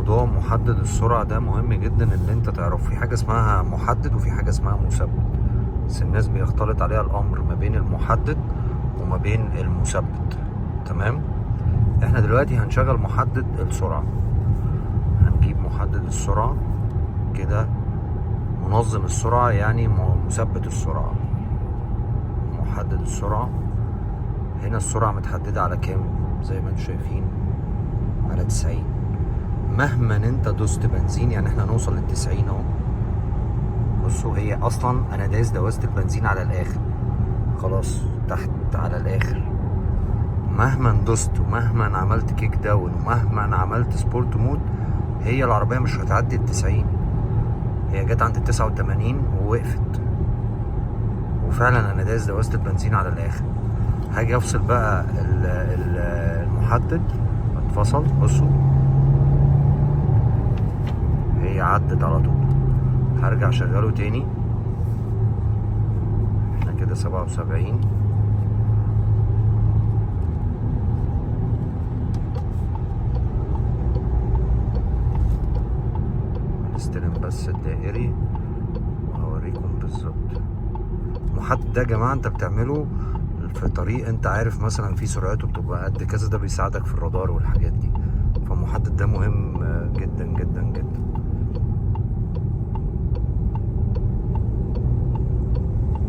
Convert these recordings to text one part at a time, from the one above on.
موضوع محدد السرعة ده مهم جدا ان انت تعرف. في حاجة اسمها محدد وفي حاجة اسمها مثبت، بس الناس بيختلط عليها الامر ما بين المحدد وما بين المثبت. تمام. احنا دلوقتي هنشغل محدد السرعة. هنجيب محدد السرعة كده، منظم السرعة يعني مثبت السرعة. محدد السرعة هنا السرعة متحددة على كام؟ زي ما انتم شايفين على 90. مهما انت دوست بنزين، يعني احنا نوصل لل90 اهو. بصوا هي اصلا انا دوست البنزين على الاخر، خلاص تحت على الاخر. مهما دوست ومهما عملت كيك داون ومهما عملت سبورت مود، هي العربية مش هتعدي ال90. هي جت عند ال89 ووقفت، وفعلا انا دوست البنزين على الاخر. هاجي افصل بقى المحدد، اتفصل. بصوا هي عدت على طول. هرجع اشغله تاني. احنا كده 77. هنستلم بس الدائري وهوريكم بالظبط. المحدد ده يا جماعه انت بتعمله في طريق انت عارف مثلا في سرعته بتبقى قد كذا، ده بيساعدك في الرادار والحاجات دي. فالمحدد ده مهم جدا جدا جدا.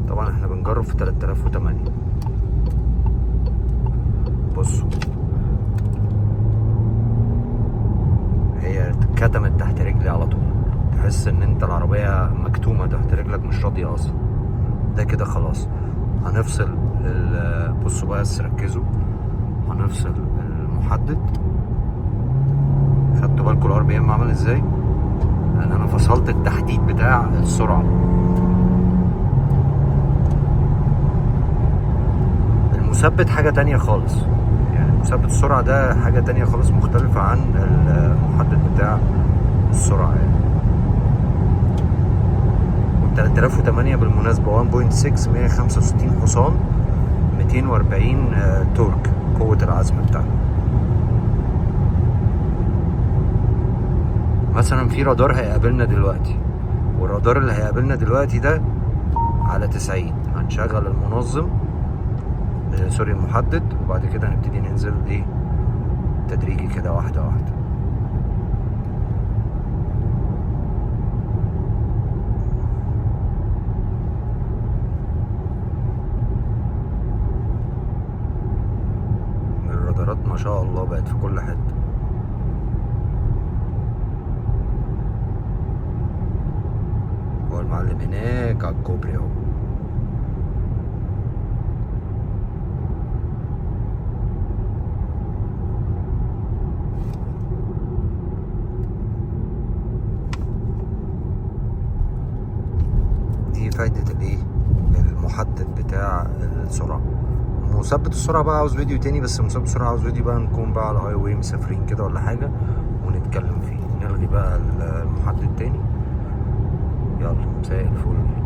طبعا احنا بنجرب في 3008. بصوا هي اتكتمت تحت رجلي على طول. تحس ان انت العربية مكتومة تحت رجلك، مش راضية اصلا. ده كده خلاص. هنفصل بصوا بقى، بس ركزوا. هنفصل المحدد. خدتوا بالكم الار بي ام عمل ازاي؟ لان انا فصلت التحديد بتاع السرعة. المثبت حاجة تانية خالص، يعني مثبت السرعة ده حاجة تانية خالص مختلفة عن المحدد بتاع السرعة يعني. 3008 بالمناسبة 1.6 165 حصان 240 تورك، قوة العزم بتاعنا. مثلا في رادار هيقابلنا دلوقتي، والرادار اللي هيقابلنا دلوقتي ده على 90. هنشغل المنظم سوري المحدد، وبعد كده هنبتدي ننزل ايه تدريجي كده واحدة واحدة. الرادارات ما شاء الله بقت في كل حتة. هو المعلم هناك على الكوبري اهو. دي فايدة الايه؟ المحدد بتاع السرعة. مثبت السرعة بقى عاوز فيديو تاني، بس مثبت السرعة عاوز فيديو بقى نكون بقى على الهاي واي مسافرين كده ولا حاجة ونتكلم فيه. نلغي بقى المحدد تاني. يلا مساء الفل.